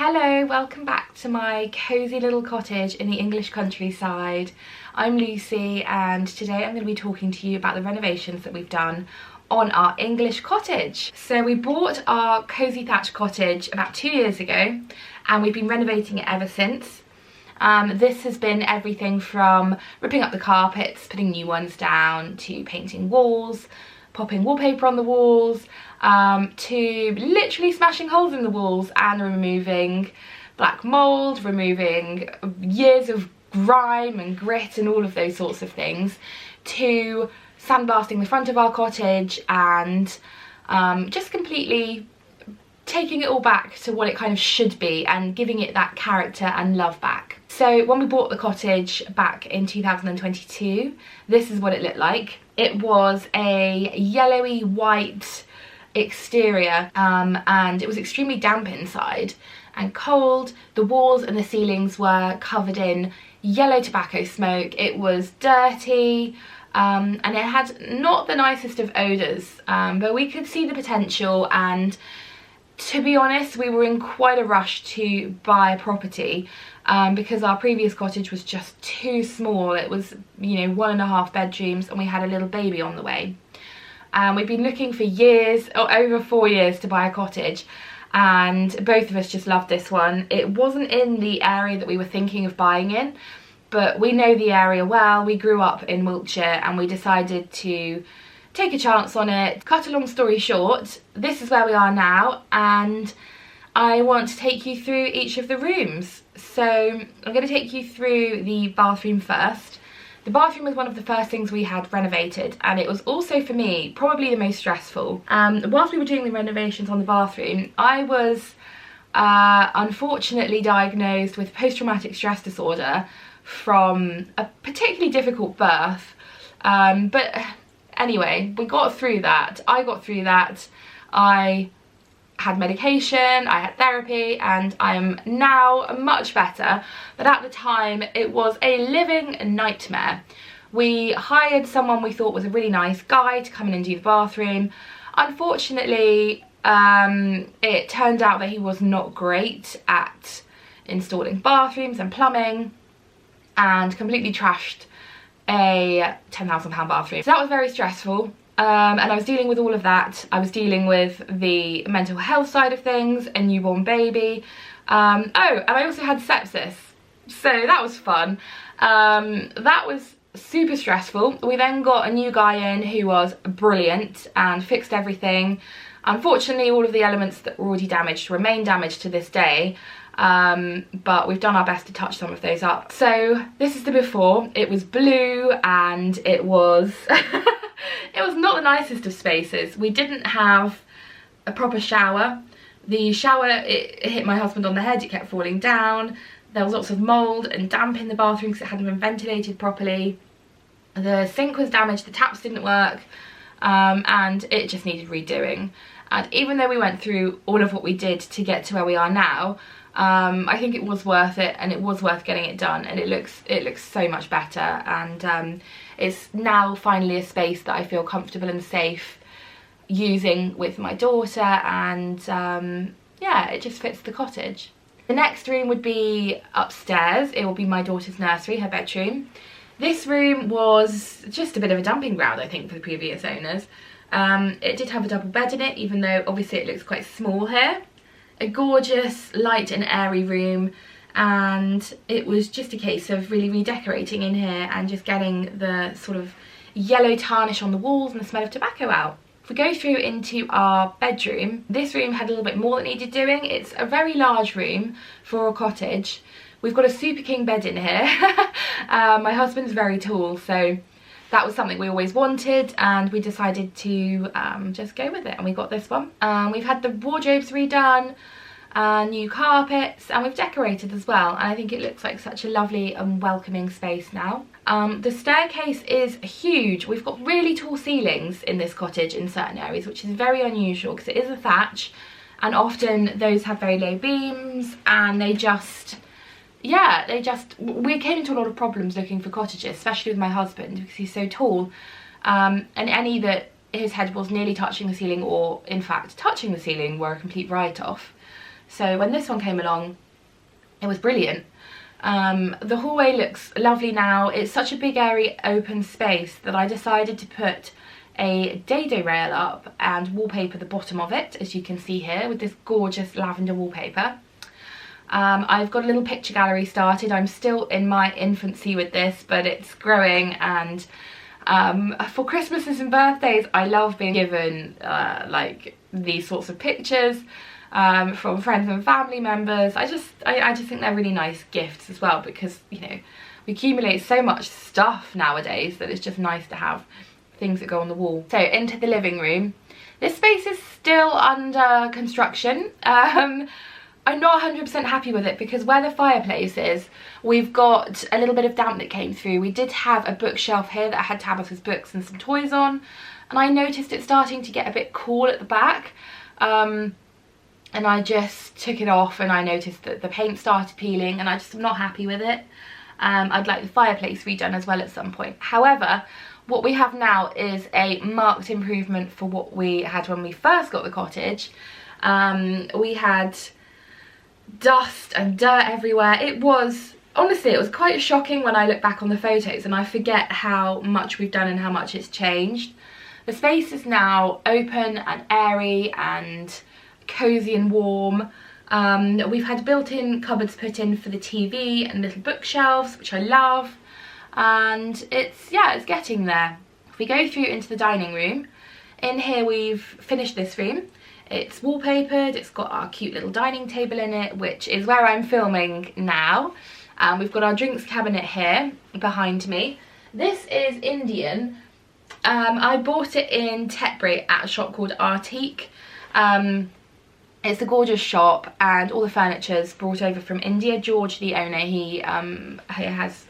Hello, welcome back to my cosy little cottage in the English countryside. I'm Lucy and today I'm going to be talking to you about the renovations that we've done on our English cottage. So we bought our cosy thatched cottage about 2 years ago and we've been renovating it ever since. This has been everything from ripping up the carpets, putting new ones down, to painting walls, popping wallpaper on the walls, to literally smashing holes in the walls and removing black mould, removing years of grime and grit and all of those sorts of things, to sandblasting the front of our cottage and just completely taking it all back to what it kind of should be and giving it that character and love back. So when we bought the cottage back in 2022, this is what it looked like. It was a yellowy white exterior and it was extremely damp inside and cold. The walls and the ceilings were covered in yellow tobacco smoke. It was dirty and it had not the nicest of odours, but we could see the potential, and to be honest, we were in quite a rush to buy a property because our previous cottage was just too small. It was, you know, 1.5 bedrooms and we had a little baby on the way. We've been looking for years, or over 4 years, to buy a cottage, and both of us just loved this one. It wasn't in the area that we were thinking of buying in, but we know the area well. We grew up in Wiltshire and we decided to take a chance on it. Cut a long story short, this is where we are now and I want to take you through each of the rooms. So I'm going to take you through the bathroom first. The bathroom was one of the first things we had renovated, and it was also, for me, probably the most stressful. Whilst we were doing the renovations on the bathroom, I was unfortunately diagnosed with post-traumatic stress disorder from a particularly difficult birth. But anyway, we got through that. I got through that. I had medication, I had therapy, and I am now much better. But at the time, it was a living nightmare. We hired someone we thought was a really nice guy to come in and do the bathroom. Unfortunately, it turned out that he was not great at installing bathrooms and plumbing, and completely trashed a £10,000 bathroom. So that was very stressful. And I was dealing with all of that. I was dealing with the mental health side of things, a newborn baby. Oh, and I also had sepsis. So that was fun. That was super stressful. We then got a new guy in who was brilliant and fixed everything. Unfortunately, all of the elements that were already damaged remain damaged to this day. But we've done our best to touch some of those up. So this is the before. It was blue and it was it was not the nicest of spaces. We didn't have a proper shower. The shower, it hit my husband on the head, it kept falling down. There was lots of mould and damp in the bathroom because it hadn't been ventilated properly. The sink was damaged, the taps didn't work, and it just needed redoing. And even though we went through all of what we did to get to where we are now, I think it was worth it, and it was worth getting it done, and it looks so much better, and it's now finally a space that I feel comfortable and safe using with my daughter, and yeah, it just fits the cottage. The next room would be upstairs. It will be my daughter's nursery, her bedroom. This room was just a bit of a dumping ground, I think, for the previous owners. It did have a double bed in it, even though obviously it looks quite small here. A gorgeous, light and airy room, and it was just a case of really redecorating in here and just getting the sort of yellow tarnish on the walls and the smell of tobacco out. If we go through into our bedroom, this room had a little bit more that needed doing. It's a very large room for a cottage. We've got a super king bed in here. My husband's very tall, so that was something we always wanted, and we decided to just go with it, and we got this one. We've had the wardrobes redone, new carpets, and we've decorated as well, and I think it looks like such a lovely and welcoming space now. The staircase is huge. We've got really tall ceilings in this cottage in certain areas, which is very unusual because it is a thatch, and often those have very low beams, and they just, yeah, we came into a lot of problems looking for cottages, especially with my husband because he's so tall, and any that his head was nearly touching the ceiling, or in fact touching the ceiling, were a complete write-off. So when this one came along, it was brilliant. The hallway looks lovely now. It's such a big, airy, open space that I decided to put a dado rail up and wallpaper the bottom of it, as you can see here, with this gorgeous lavender wallpaper. I've got a little picture gallery started. I'm still in my infancy with this, but it's growing, and for Christmases and birthdays I love being given like these sorts of pictures from friends and family members. I just think they're really nice gifts as well, because, you know, we accumulate so much stuff nowadays that it's just nice to have things that go on the wall. So into the living room. This space is still under construction. I'm not 100% happy with it, because where the fireplace is, we've got a little bit of damp that came through. We did have a bookshelf here that had Tabitha's books and some toys on, and I noticed it starting to get a bit cool at the back, and I just took it off, and I noticed that the paint started peeling, and I just am not happy with it. I'd like the fireplace redone as well at some point. However, what we have now is a marked improvement for what we had when we first got the cottage. We had dust and dirt everywhere. It was, honestly, it was quite shocking when I look back on the photos, and I forget how much we've done and how much it's changed. The space is now open and airy and cozy and warm. We've had built-in cupboards put in for the TV and little bookshelves, which I love, and it's getting there. If we go through into the dining room, in here we've finished this room. It's wallpapered, it's got our cute little dining table in it, which is where I'm filming now. We've got our drinks cabinet here behind me. This is Indian. I bought it in Tetbury at a shop called Artique. It's a gorgeous shop, and all the furniture's brought over from India. George, the owner, he has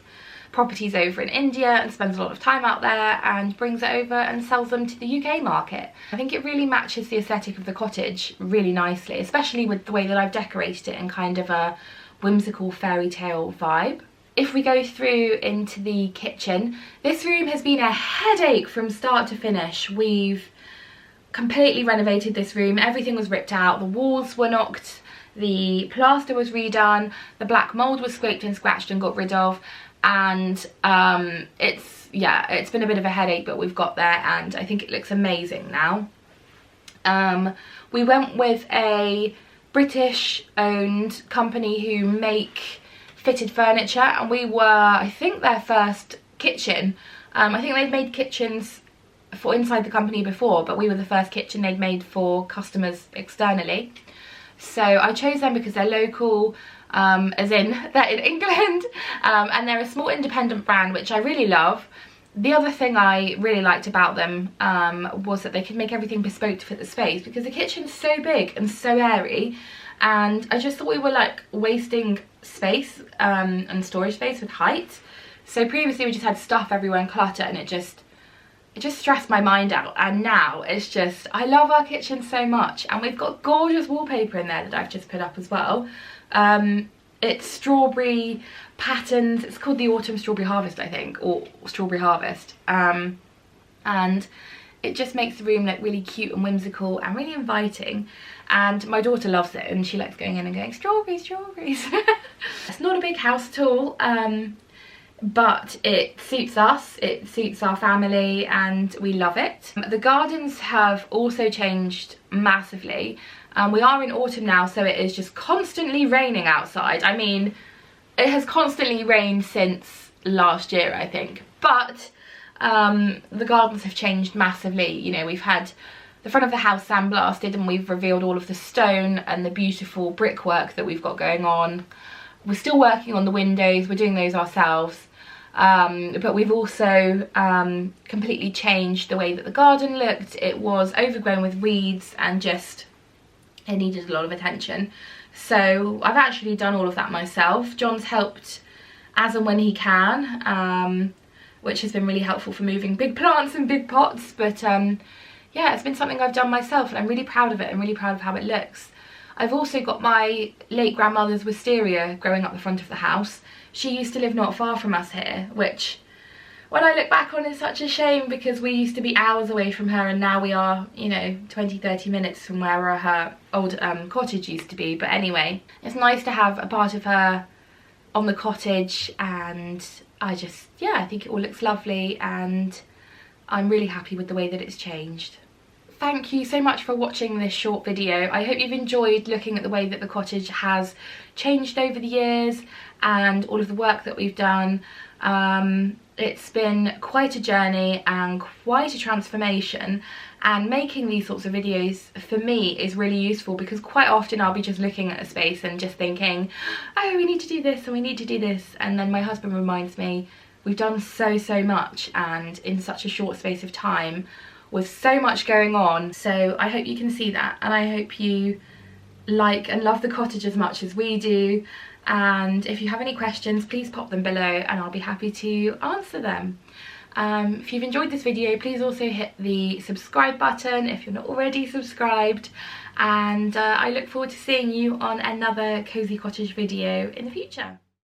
properties over in India and spends a lot of time out there and brings it over and sells them to the UK market. I think it really matches the aesthetic of the cottage really nicely, especially with the way that I've decorated it in kind of a whimsical fairy tale vibe. If we go through into the kitchen, this room has been a headache from start to finish. We've completely renovated this room. Everything was ripped out, the walls were knocked, the plaster was redone, the black mould was scraped and scratched and got rid of, and it's been a bit of a headache, but we've got there, and I think it looks amazing now. We went with a British owned company who make fitted furniture, and we were, I think, their first kitchen. I think they'd made kitchens for inside the company before, but we were the first kitchen they'd made for customers externally. So I chose them because they're local, as in they're in England, and they're a small independent brand, which I really love. The other thing I really liked about them was that they could make everything bespoke to fit the space, because the kitchen's so big and so airy, and I just thought we were like wasting space and storage space with height. So previously we just had stuff everywhere and clutter, and it just stressed my mind out, and now it's just, I love our kitchen so much, and we've got gorgeous wallpaper in there that I've just put up as well. It's strawberry patterns. It's called the Autumn Strawberry Harvest, I think, or Strawberry Harvest, and it just makes the room look really cute and whimsical and really inviting, and my daughter loves it, and she likes going in and going, strawberries, strawberries. It's not a big house at all, but it suits us, it suits our family, and we love it. The gardens have also changed massively. We are in autumn now, so it is just constantly raining outside. I mean, it has constantly rained since last year, I think, but the gardens have changed massively. You know, we've had the front of the house sandblasted, and we've revealed all of the stone and the beautiful brickwork that we've got going on. We're still working on the windows, we're doing those ourselves. But we've also completely changed the way that the garden looked. It was overgrown with weeds, and just, it needed a lot of attention. So I've actually done all of that myself. John's helped as and when he can, which has been really helpful for moving big plants and big pots. But yeah, it's been something I've done myself, and I'm really proud of it. I'm really proud of how it looks. I've also got my late grandmother's wisteria growing up the front of the house. She used to live not far from us here, which when I look back on, it's such a shame, because we used to be hours away from her and now we are, you know, 20-30 minutes from where her old cottage used to be. But anyway, it's nice to have a part of her on the cottage, and I just, yeah, I think it all looks lovely and I'm really happy with the way that it's changed. Thank you so much for watching this short video. I hope you've enjoyed looking at the way that the cottage has changed over the years and all of the work that we've done. It's been quite a journey and quite a transformation, and making these sorts of videos for me is really useful, because quite often I'll be just looking at a space and just thinking, oh, we need to do this and we need to do this, and then my husband reminds me we've done so much and in such a short space of time with so much going on. So I hope you can see that, and I hope you like and love the cottage as much as we do. And if you have any questions, please pop them below and I'll be happy to answer them. If you've enjoyed this video, please also hit the subscribe button if you're not already subscribed, and I look forward to seeing you on another Cosy Cottage video in the future.